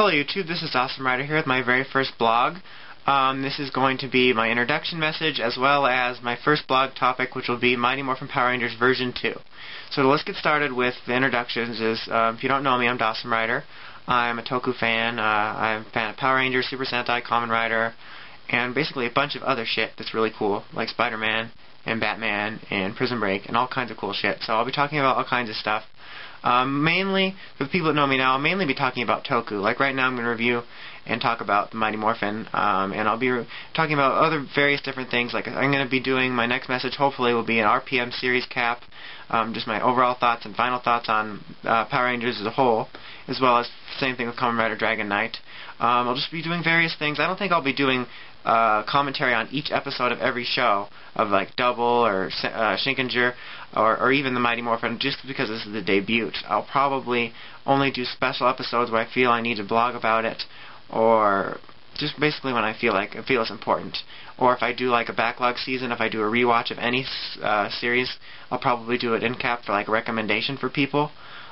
Hello YouTube, this is Awesome Rider here with my very first blog. This is going to be my introduction message as well as my first blog topic, which will be Mighty Morphin Power Rangers version 2. So let's get started with the introductions. If you don't know me, I'm Awesome Rider. I'm a Toku fan. I'm a fan of Power Rangers, Super Sentai, Kamen Rider, and basically a bunch of other shit that's really cool, like Spider-Man and Batman and Prison Break and all kinds of cool shit. So I'll be talking about all kinds of stuff. Mainly, for the people that know me now, I'll mainly be talking about Toku. Like right now I'm going to review and talk about the Mighty Morphin, and I'll be talking about other various different things. Like I'm going to be doing, my next message hopefully will be an RPM series cap, just my overall thoughts and final thoughts on Power Rangers as a whole, as well as same thing with Kamen Rider Dragon Knight. I'll just be doing various things. I don't think I'll be doing commentary on each episode of every show, of like Double or Shinkenger or even the Mighty Morphin, just because this is the debut. I'll probably only do special episodes where I feel I need to blog about it, or just basically when I feel it's important. Or if I do like a backlog season, if I do a rewatch of any series, I'll probably do it in cap for like a recommendation for people.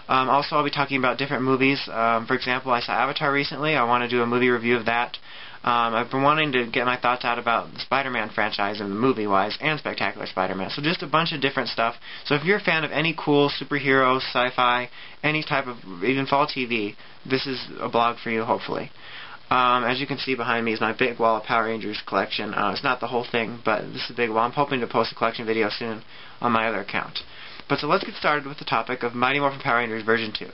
Also, I'll be talking about different movies. For example, I saw Avatar recently. I want to do a movie review of that. I've been wanting to get my thoughts out about the Spider-Man franchise and the movie-wise, and Spectacular Spider-Man. So just a bunch of different stuff. So if you're a fan of any cool superheroes, sci-fi, any type of, even fall TV, this is a blog for you, hopefully. As you can see behind me is my big wall of Power Rangers collection. It's not the whole thing, but this is a big wall. I'm hoping to post a collection video soon on my other account. But so let's get started with the topic of Mighty Morphin Power Rangers version 2.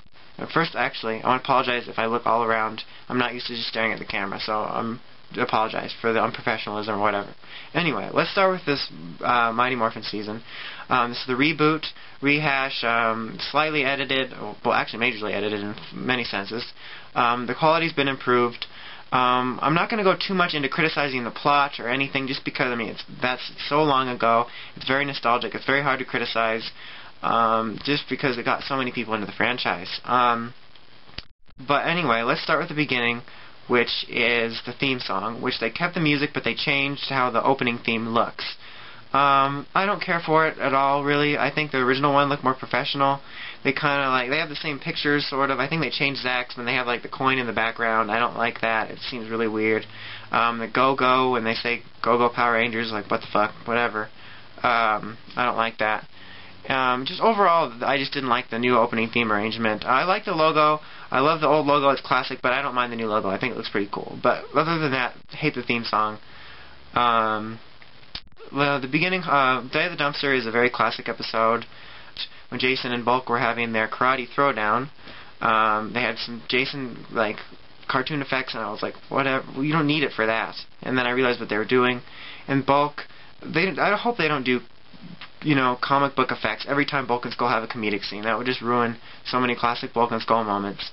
First, actually, I want to apologize if I look all around. I'm not used to just staring at the camera, so I apologize for the unprofessionalism or whatever. Anyway, let's start with this Mighty Morphin season. This is the reboot, rehash, slightly edited, well, actually majorly edited in many senses. The quality's been improved. I'm not going to go too much into criticizing the plot or anything, just because, I mean, that's so long ago. It's very nostalgic. It's very hard to criticize. Just because it got so many people into the franchise. But anyway, let's start with the beginning, which is the theme song, which they kept the music, but they changed how the opening theme looks. I don't care for it at all, really. I think the original one looked more professional. They kind of like, they have the same pictures, sort of. I think they changed Zack's, and they have like the coin in the background. I don't like that. It seems really weird. The Go-Go, when they say Go-Go Power Rangers, like, what the fuck, whatever. I don't like that. Just overall, I just didn't like the new opening theme arrangement. I like the logo. I love the old logo. It's classic, but I don't mind the new logo. I think it looks pretty cool. But other than that, I hate the theme song. Well, the beginning, Day of the Dumpster is a very classic episode. When Jason and Bulk were having their karate throwdown, they had some Jason, like, cartoon effects, and I was like, whatever, you don't need it for that. And then I realized what they were doing. And Bulk, I hope they don't do, you know, comic book effects every time Bulk and Skull have a comedic scene. That would just ruin so many classic Bulk and Skull moments.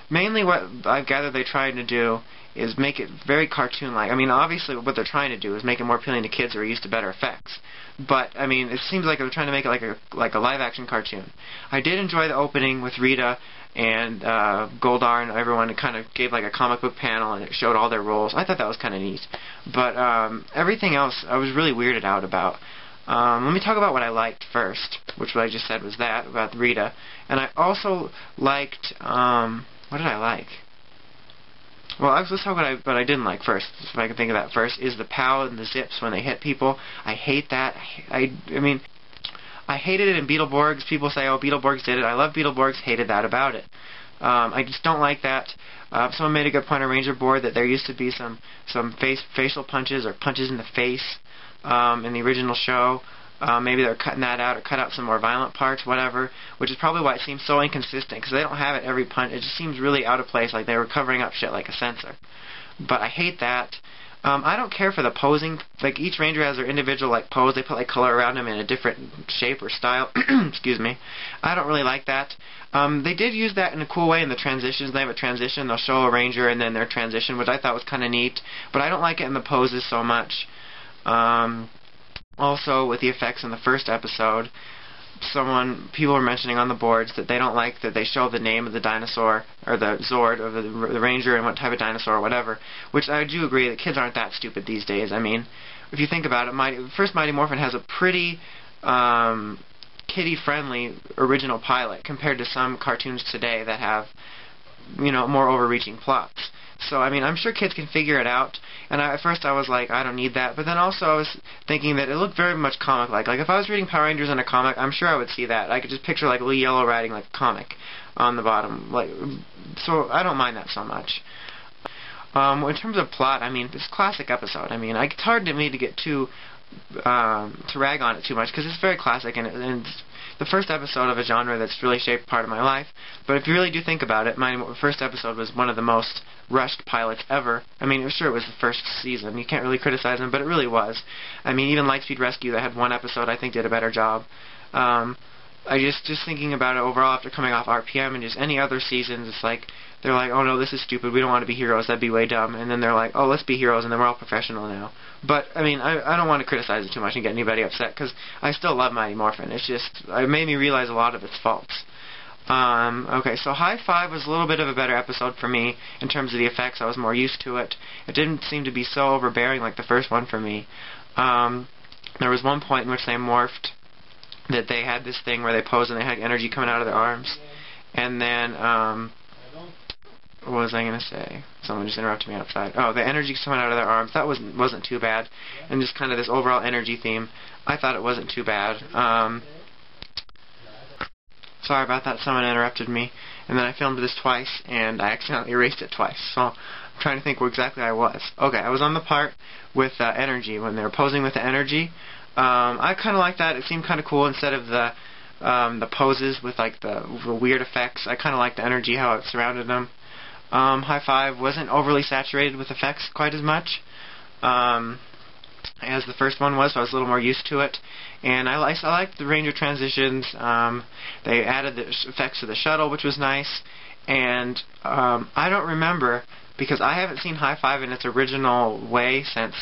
Mainly what I've gathered they're trying to do is make it very cartoon-like. I mean, obviously what they're trying to do is make it more appealing to kids who are used to better effects. But, I mean, it seems like they're trying to make it like a live-action cartoon. I did enjoy the opening with Rita and Goldar and everyone. It kind of gave like a comic book panel, and it showed all their roles. I thought that was kind of neat. But everything else I was really weirded out about. Let me talk about what I liked first, which what I just said was that, about Rita. And I also liked, what did I like? Well, let's talk about what I didn't like first, if I can think of that first, is the POW and the zips when they hit people. I hate that. I mean, I hated it in Beetleborgs. People say, oh, Beetleborgs did it. I love Beetleborgs, hated that about it. I just don't like that. Someone made a good point on Ranger Board that there used to be some facial punches or punches in the face in the original show. Maybe they're cutting that out or cut out some more violent parts, whatever, which is probably why it seems so inconsistent, because they don't have it every punch. It just seems really out of place, like they were covering up shit like a censor. But I hate that. I don't care for the posing. Like, each Ranger has their individual like pose. They put like color around them in a different shape or style. Excuse me. I don't really like that. They did use that in a cool way in the transitions. They have a transition. They'll show a Ranger and then their transition, which I thought was kind of neat. But I don't like it in the poses so much. Also, with the effects in the first episode, people were mentioning on the boards that they don't like that they show the name of the dinosaur, or the Zord, or the Ranger, and what type of dinosaur or whatever, which I do agree that kids aren't that stupid these days. I mean, if you think about it, first Mighty Morphin has a pretty kiddie-friendly original pilot compared to some cartoons today that have more overreaching plots. So, I mean, I'm sure kids can figure it out, and at first I was like, I don't need that, but then also I was thinking that it looked very much comic-like. Like, if I was reading Power Rangers in a comic, I'm sure I would see that. I could just picture, like, Little Yellow riding, like, a comic on the bottom. So I don't mind that so much. In terms of plot, I mean, this classic episode, I mean, it's hard to me to get to rag on it too much, because it's very classic, and it's the first episode of a genre that's really shaped part of my life. But if you really do think about it, my first episode was one of the most rushed pilots ever. I mean, sure, it was the first season. You can't really criticize them, but it really was. I mean, even Lightspeed Rescue, that had one episode, I think did a better job. I just thinking about it overall after coming off RPM and just any other seasons, it's like, they're like, oh no, this is stupid, we don't want to be heroes, that'd be way dumb. And then they're like, oh, let's be heroes, and then we're all professional now. But, I mean, I don't want to criticize it too much and get anybody upset, because I still love Mighty Morphin. It's just, it made me realize a lot of its faults. Okay, so High Five was a little bit of a better episode for me in terms of the effects. I was more used to it. It didn't seem to be so overbearing like the first one for me. There was one point in which they morphed, that they had this thing where they posed and they had energy coming out of their arms. And then, what was I going to say? Someone just interrupted me outside. Oh, the energy coming out of their arms. That wasn't too bad. And just kind of this overall energy theme, I thought it wasn't too bad. Sorry about that. Someone interrupted me. And then I filmed this twice, and I accidentally erased it twice. So I'm trying to think where exactly I was. Okay, I was on the part with energy, when they were posing with the energy. I kind of like that. It seemed kind of cool instead of the poses with like the weird effects. I kind of like the energy, how it surrounded them. High Five wasn't overly saturated with effects quite as much as the first one was, so I was a little more used to it. And I liked the Ranger transitions. They added the effects to the shuttle, which was nice. And I don't remember, because I haven't seen High Five in its original way since,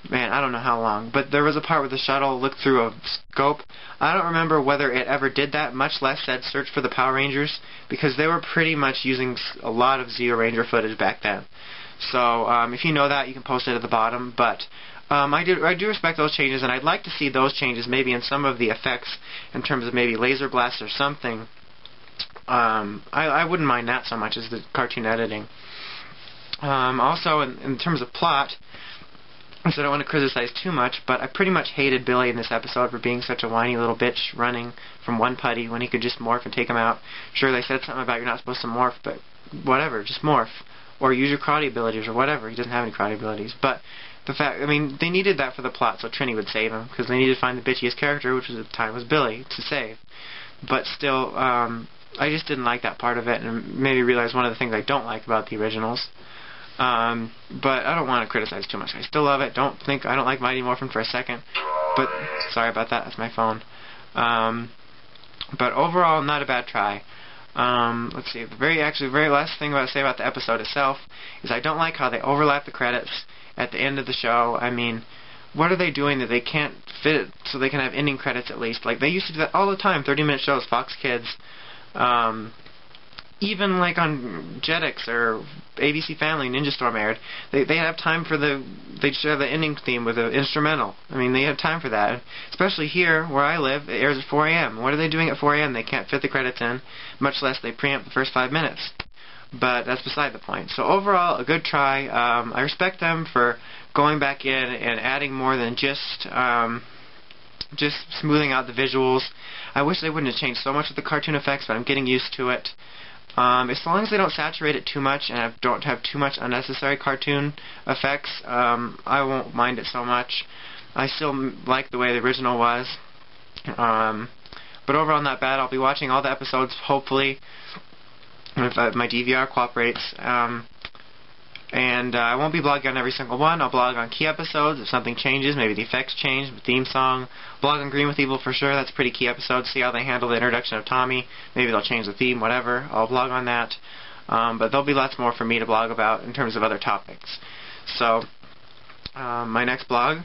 man, I don't know how long. But there was a part where the shuttle looked through a scope. I don't remember whether it ever did that, much less said search for the Power Rangers, because they were pretty much using a lot of Zeo Ranger footage back then. So if you know that, you can post it at the bottom. But I do respect those changes, and I'd like to see those changes maybe in some of the effects in terms of maybe laser blasts or something. I wouldn't mind that so much as the cartoon editing. Also, in terms of plot, so I don't want to criticize too much, but I pretty much hated Billy in this episode for being such a whiny little bitch running from one putty when he could just morph and take him out. Sure, they said something about you're not supposed to morph, but whatever, just morph. Or use your karate abilities or whatever. He doesn't have any karate abilities. But the fact, I mean, they needed that for the plot so Trini would save him, because they needed to find the bitchiest character, which at the time was Billy, to save. But still, I just didn't like that part of it, and maybe realized one of the things I don't like about the originals. But I don't want to criticize too much. I still love it. I don't like Mighty Morphin for a second. But sorry about that. That's my phone. But overall, not a bad try. Let's see. The very last thing to say about the episode itself is I don't like how they overlap the credits at the end of the show. I mean, what are they doing that they can't fit it so they can have ending credits at least? Like, they used to do that all the time. 30-minute shows, Fox Kids. Even like on Jetix or ABC Family, Ninja Storm aired, they have time for they'd share the ending theme with an instrumental. I mean, they have time for that. Especially here, where I live, it airs at 4 a.m. What are they doing at 4 a.m.? They can't fit the credits in, much less they preamp the first 5 minutes. But that's beside the point. So overall, a good try. I respect them for going back in and adding more than just smoothing out the visuals. I wish they wouldn't have changed so much with the cartoon effects, but I'm getting used to it. As long as they don't saturate it too much and I don't have too much unnecessary cartoon effects, I won't mind it so much. I still like the way the original was. But overall, not bad. I'll be watching all the episodes, hopefully, if my DVR cooperates. And I won't be blogging on every single one. I'll blog on key episodes if something changes. Maybe the effects change, the theme song. Blog on Green with Evil for sure. That's a pretty key episode. See how they handle the introduction of Tommy. Maybe they'll change the theme, whatever. I'll blog on that. But there'll be lots more for me to blog about in terms of other topics. So, my next blog,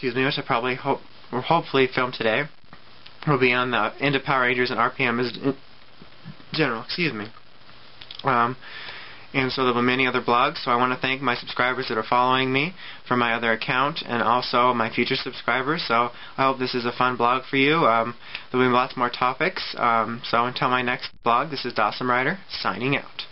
which I probably will hopefully film today, will be on the end of Power Rangers and RPM in general. And so there will be many other blogs, so I want to thank my subscribers that are following me from my other account, and also my future subscribers. So I hope this is a fun blog for you. There will be lots more topics. So until my next blog, this is Dawson Ryder, signing out.